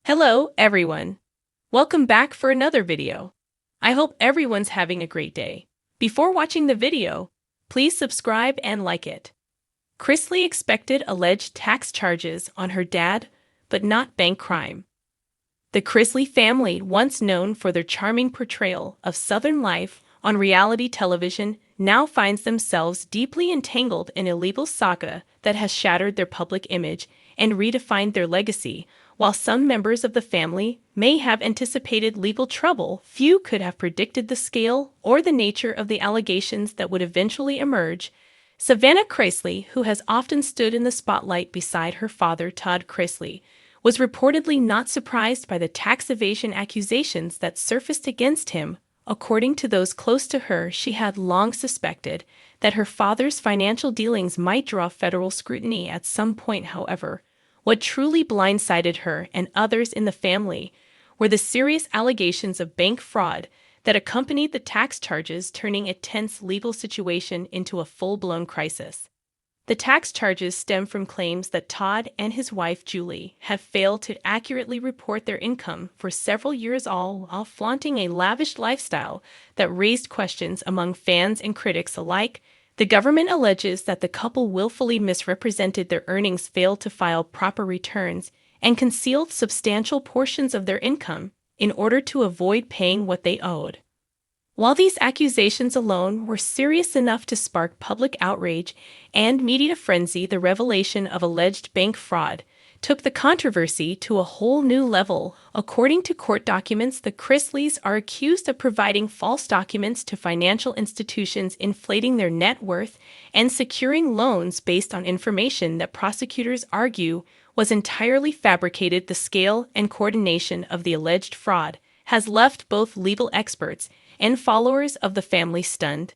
Hello, everyone. Welcome back for another video. I hope everyone's having a great day. Before watching the video, please subscribe and like it. Chrisley expected alleged tax charges on her dad, but not bank crime. The Chrisley family, once known for their charming portrayal of Southern life on reality television, now finds themselves deeply entangled in a legal saga that has shattered their public image and redefined their legacy. While some members of the family may have anticipated legal trouble, few could have predicted the scale or the nature of the allegations that would eventually emerge. Savannah Chrisley, who has often stood in the spotlight beside her father Todd Chrisley, was reportedly not surprised by the tax evasion accusations that surfaced against him. According to those close to her, she had long suspected that her father's financial dealings might draw federal scrutiny at some point. However, what truly blindsided her and others in the family were the serious allegations of bank fraud that accompanied the tax charges, turning a tense legal situation into a full-blown crisis. The tax charges stem from claims that Todd and his wife Julie have failed to accurately report their income for several years, all while flaunting a lavish lifestyle that raised questions among fans and critics alike. The government alleges that the couple willfully misrepresented their earnings, failed to file proper returns, and concealed substantial portions of their income in order to avoid paying what they owed. While these accusations alone were serious enough to spark public outrage and media frenzy, the revelation of alleged bank fraud took the controversy to a whole new level. According to court documents, the Chrisleys are accused of providing false documents to financial institutions, inflating their net worth, and securing loans based on information that prosecutors argue was entirely fabricated. The scale and coordination of the alleged fraud has left both legal experts and followers of the family stunned.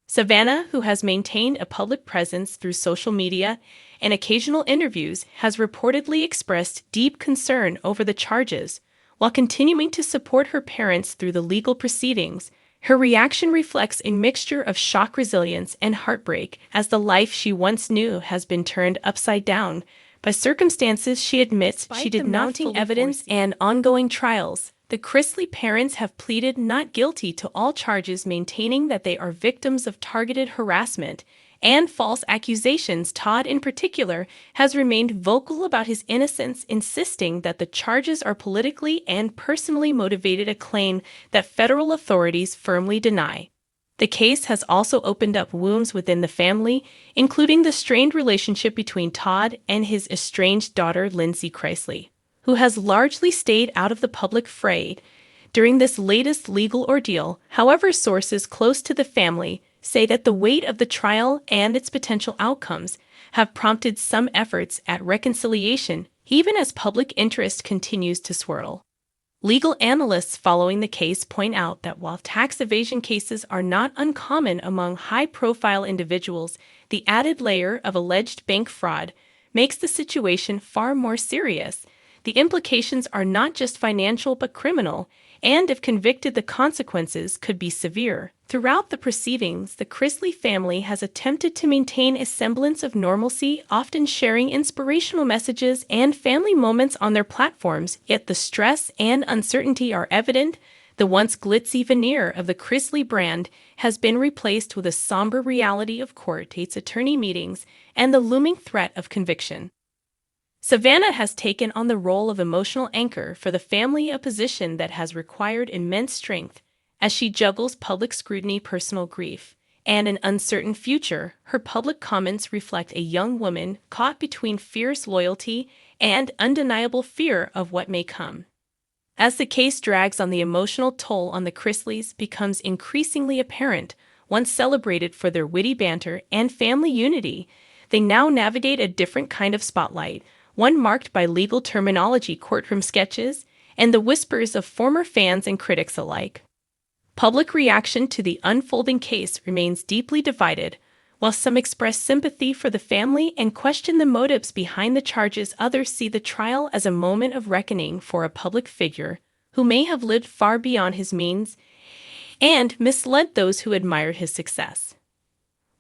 Savannah, who has maintained a public presence through social media and occasional interviews, has reportedly expressed deep concern over the charges, while continuing to support her parents through the legal proceedings. Her reaction reflects a mixture of shock, resilience, and heartbreak, as the life she once knew has been turned upside down by circumstances she admits she did not fully foresee. Evidence and ongoing trials, the Chrisley parents have pleaded not guilty to all charges, maintaining that they are victims of targeted harassment and false accusations. Todd, in particular, has remained vocal about his innocence, insisting that the charges are politically and personally motivated, a claim that federal authorities firmly deny. The case has also opened up wounds within the family, including the strained relationship between Todd and his estranged daughter, Lindsie Chrisley, who has largely stayed out of the public fray during this latest legal ordeal. However, sources close to the family say that the weight of the trial and its potential outcomes have prompted some efforts at reconciliation, even as public interest continues to swirl. Legal analysts following the case point out that while tax evasion cases are not uncommon among high-profile individuals, the added layer of alleged bank fraud makes the situation far more serious. The implications are not just financial but criminal, and if convicted, the consequences could be severe. Throughout the proceedings, the Chrisley family has attempted to maintain a semblance of normalcy, often sharing inspirational messages and family moments on their platforms, yet the stress and uncertainty are evident. The once glitzy veneer of the Chrisley brand has been replaced with a somber reality of court dates, attorney meetings, and the looming threat of conviction. Savannah has taken on the role of emotional anchor for the family, a position that has required immense strength as she juggles public scrutiny, personal grief, and an uncertain future. Her public comments reflect a young woman caught between fierce loyalty and undeniable fear of what may come. As the case drags on, the emotional toll on the Chrisleys becomes increasingly apparent. Once celebrated for their witty banter and family unity, they now navigate a different kind of spotlight, one marked by legal terminology, courtroom sketches, and the whispers of former fans and critics alike. Public reaction to the unfolding case remains deeply divided. While some express sympathy for the family and question the motives behind the charges, others see the trial as a moment of reckoning for a public figure who may have lived far beyond his means and misled those who admired his success.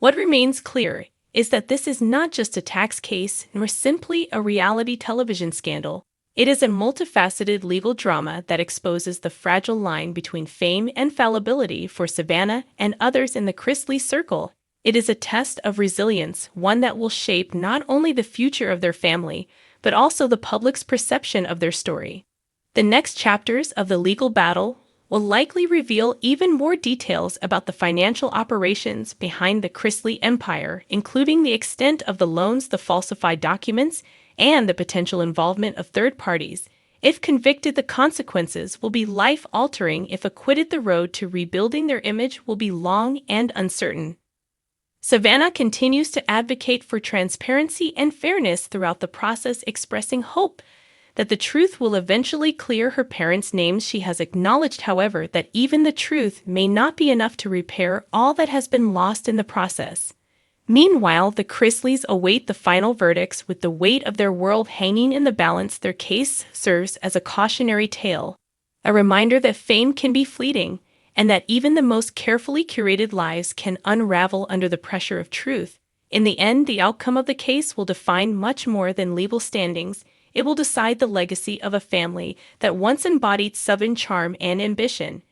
What remains clear is that this is not just a tax case nor simply a reality television scandal. It is a multifaceted legal drama that exposes the fragile line between fame and fallibility for Savannah and others in the Chrisley circle. It is a test of resilience, one that will shape not only the future of their family, but also the public's perception of their story. The next chapters of the legal battle will likely reveal even more details about the financial operations behind the Chrisley empire, including the extent of the loans, the falsified documents, and the potential involvement of third parties. If convicted, the consequences will be life-altering. If acquitted, the road to rebuilding their image will be long and uncertain. Savannah continues to advocate for transparency and fairness throughout the process, expressing hope that the truth will eventually clear her parents' names. She has acknowledged, however, that even the truth may not be enough to repair all that has been lost in the process. Meanwhile, the Chrisleys await the final verdicts with the weight of their world hanging in the balance. Their case serves as a cautionary tale, a reminder that fame can be fleeting, and that even the most carefully curated lives can unravel under the pressure of truth. In the end, the outcome of the case will define much more than legal standings. It will decide the legacy of a family that once embodied Southern charm and ambition,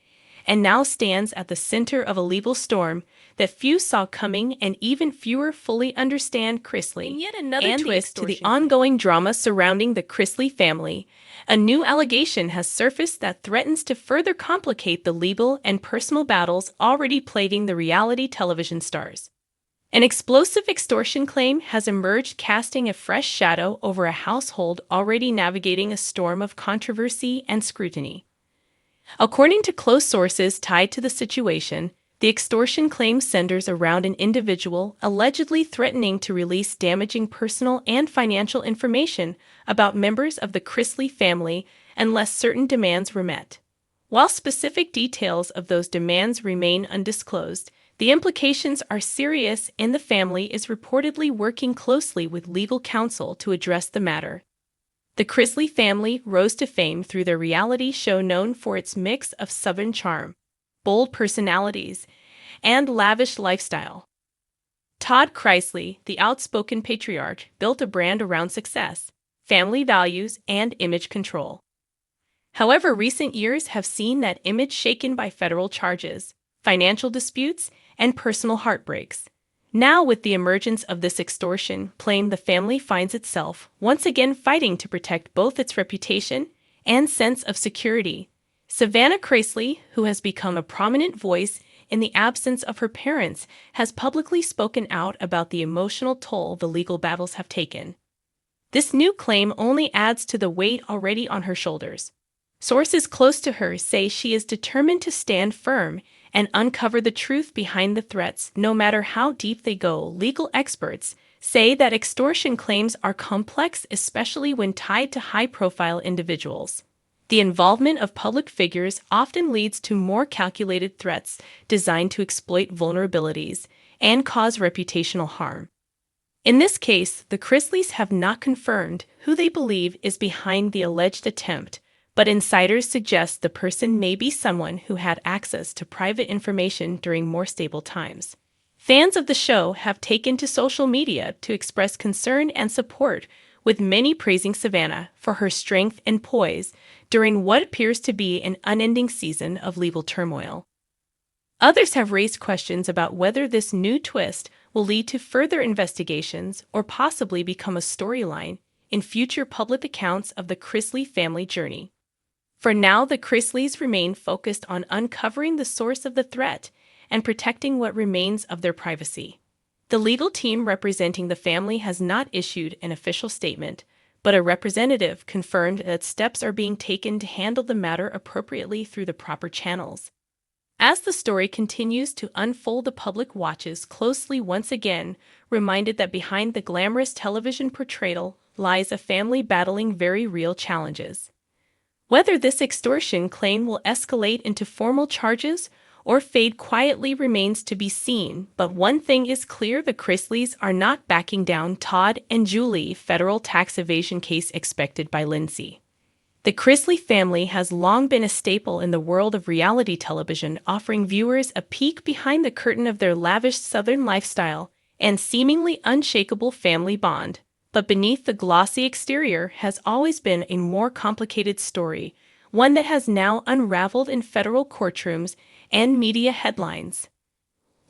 and now stands at the center of a legal storm that few saw coming and even fewer fully understand. Chrisley, and yet another twist to the ongoing drama surrounding the Chrisley family. A new allegation has surfaced that threatens to further complicate the legal and personal battles already plaguing the reality television stars. An explosive extortion claim has emerged, casting a fresh shadow over a household already navigating a storm of controversy and scrutiny. According to close sources tied to the situation, the extortion claim centers around an individual allegedly threatening to release damaging personal and financial information about members of the Chrisley family unless certain demands were met. While specific details of those demands remain undisclosed, the implications are serious, and the family is reportedly working closely with legal counsel to address the matter. The Chrisley family rose to fame through their reality show known for its mix of Southern charm, bold personalities, and lavish lifestyle. Todd Chrisley, the outspoken patriarch, built a brand around success, family values, and image control. However, recent years have seen that image shaken by federal charges, financial disputes, and personal heartbreaks. Now, with the emergence of this extortion claim, the family finds itself once again fighting to protect both its reputation and sense of security. Savannah Chrisley, who has become a prominent voice in the absence of her parents, has publicly spoken out about the emotional toll the legal battles have taken. This new claim only adds to the weight already on her shoulders. Sources close to her say she is determined to stand firm and uncover the truth behind the threats, no matter how deep they go. Legal experts say that extortion claims are complex, especially when tied to high-profile individuals. The involvement of public figures often leads to more calculated threats designed to exploit vulnerabilities and cause reputational harm. In this case, the Chrisleys have not confirmed who they believe is behind the alleged attempt, but insiders suggest the person may be someone who had access to private information during more stable times. Fans of the show have taken to social media to express concern and support, with many praising Savannah for her strength and poise during what appears to be an unending season of legal turmoil. Others have raised questions about whether this new twist will lead to further investigations or possibly become a storyline in future public accounts of the Chrisley family journey. For now, the Chrisleys remain focused on uncovering the source of the threat and protecting what remains of their privacy. The legal team representing the family has not issued an official statement, but a representative confirmed that steps are being taken to handle the matter appropriately through the proper channels. As the story continues to unfold, the public watches closely, once again reminded that behind the glamorous television portrayal lies a family battling very real challenges. Whether this extortion claim will escalate into formal charges or fade quietly remains to be seen, but one thing is clear: the Chrisleys are not backing down. Todd and Julie, federal tax evasion case expected by Lindsie. The Chrisley family has long been a staple in the world of reality television, offering viewers a peek behind the curtain of their lavish Southern lifestyle and seemingly unshakable family bond. But beneath the glossy exterior has always been a more complicated story, one that has now unraveled in federal courtrooms and media headlines.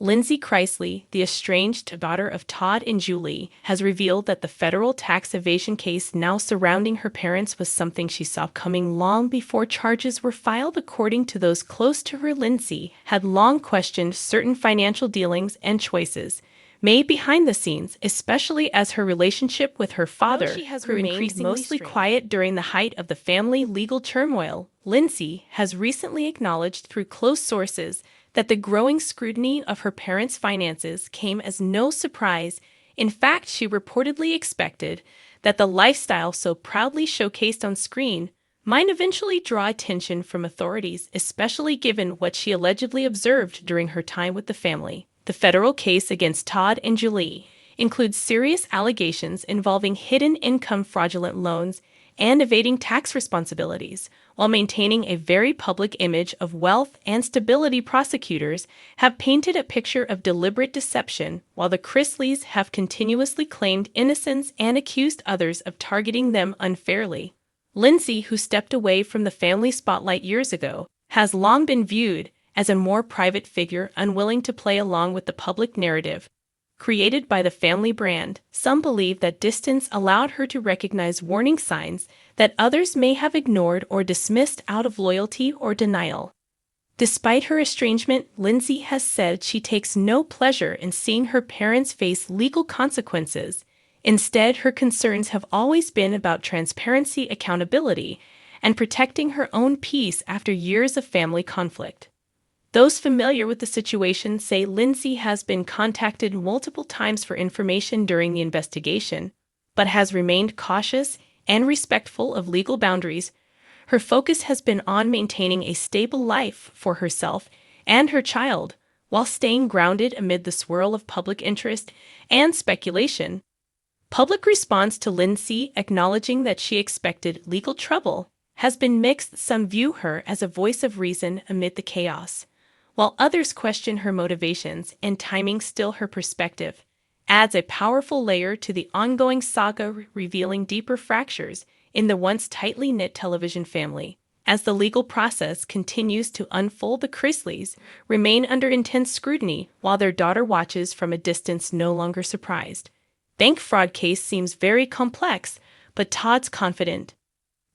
Lindsie Chrisley, the estranged daughter of Todd and Julie, has revealed that the federal tax evasion case now surrounding her parents was something she saw coming long before charges were filed. According to those close to her, Lindsie had long questioned certain financial dealings and choices made behind the scenes, especially as her relationship with her father grew increasingly mostly quiet during the height of the family legal turmoil. Lindsie has recently acknowledged through close sources that the growing scrutiny of her parents' finances came as no surprise. In fact, she reportedly expected that the lifestyle so proudly showcased on screen might eventually draw attention from authorities, especially given what she allegedly observed during her time with the family. The federal case against Todd and Julie includes serious allegations involving hidden income, fraudulent loans, and evading tax responsibilities, while maintaining a very public image of wealth and stability. Prosecutors have painted a picture of deliberate deception, while the Chrisleys have continuously claimed innocence and accused others of targeting them unfairly. Lindsie, who stepped away from the family spotlight years ago, has long been viewed as a more private figure, unwilling to play along with the public narrative created by the family brand. Some believe that distance allowed her to recognize warning signs that others may have ignored or dismissed out of loyalty or denial. Despite her estrangement, Lindsie has said she takes no pleasure in seeing her parents face legal consequences. Instead, her concerns have always been about transparency, accountability, and protecting her own peace after years of family conflict. Those familiar with the situation say Lindsie has been contacted multiple times for information during the investigation, but has remained cautious and respectful of legal boundaries. Her focus has been on maintaining a stable life for herself and her child, while staying grounded amid the swirl of public interest and speculation. Public response to Lindsie, acknowledging that she expected legal trouble, has been mixed. Some view her as a voice of reason amid the chaos, while others question her motivations and timing. Still, her perspective adds a powerful layer to the ongoing saga, revealing deeper fractures in the once tightly knit television family. As the legal process continues to unfold, the Chrisleys remain under intense scrutiny, while their daughter watches from a distance, no longer surprised. Bank fraud case seems very complex, but Todd's confident.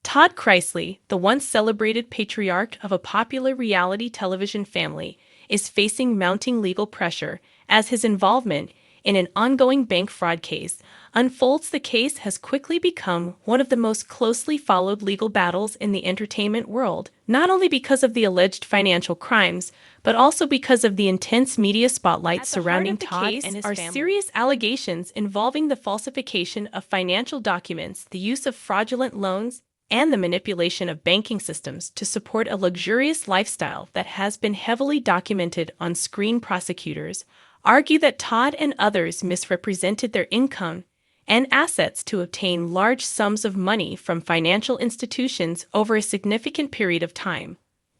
Todd Chrisley, the once celebrated patriarch of a popular reality television family, is facing mounting legal pressure as his involvement in an ongoing bank fraud case unfolds. The case has quickly become one of the most closely followed legal battles in the entertainment world, not only because of the alleged financial crimes, but also because of the intense media spotlight surrounding Todd and his family. Serious allegations involving the falsification of financial documents, the use of fraudulent loans, and the manipulation of banking systems to support a luxurious lifestyle that has been heavily documented on screen. Prosecutors argue that Todd and others misrepresented their income and assets to obtain large sums of money from financial institutions over a significant period of time.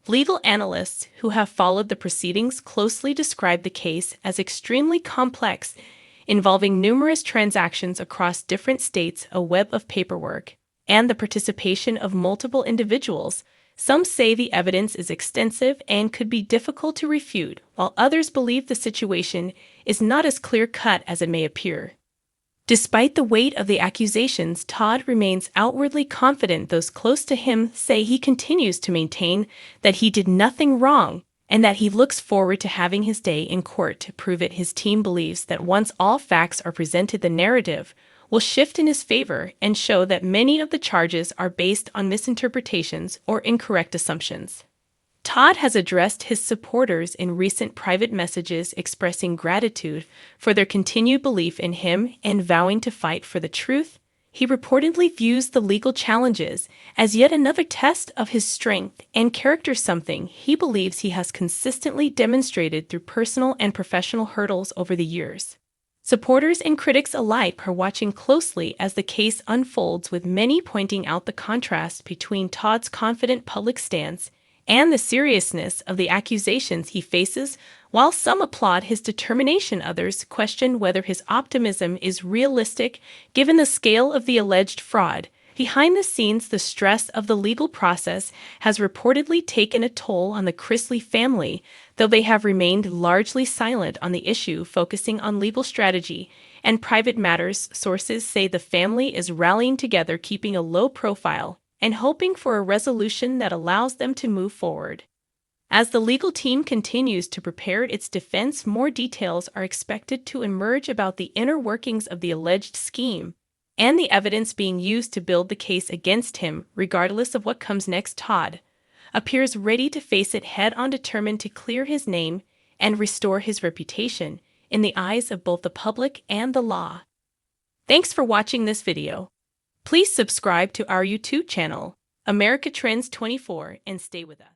Legal analysts who have followed the proceedings closely describe the case as extremely complex, involving numerous transactions across different states, a web of paperwork, and the participation of multiple individuals. Some say the evidence is extensive and could be difficult to refute, while others believe the situation is not as clear-cut as it may appear. Despite the weight of the accusations, Todd remains outwardly confident. Those close to him say he continues to maintain that he did nothing wrong and that he looks forward to having his day in court to prove it. His team believes that once all facts are presented, the narrative will shift in his favor and show that many of the charges are based on misinterpretations or incorrect assumptions. Todd has addressed his supporters in recent private messages, expressing gratitude for their continued belief in him and vowing to fight for the truth. He reportedly views the legal challenges as yet another test of his strength and character, something he believes he has consistently demonstrated through personal and professional hurdles over the years. Supporters and critics alike are watching closely as the case unfolds, with many pointing out the contrast between Todd's confident public stance and the seriousness of the accusations he faces. While some applaud his determination, others question whether his optimism is realistic given the scale of the alleged fraud. Behind the scenes, the stress of the legal process has reportedly taken a toll on the Chrisley family, though they have remained largely silent on the issue, focusing on legal strategy and private matters. Sources say the family is rallying together, keeping a low profile, and hoping for a resolution that allows them to move forward. As the legal team continues to prepare its defense, more details are expected to emerge about the inner workings of the alleged scheme and the evidence being used to build the case against him. Regardless of what comes next, Todd appears ready to face it head-on, determined to clear his name and restore his reputation in the eyes of both the public and the law. Thanks for watching this video. Please subscribe to our YouTube channel, America Trends 24, and stay with us.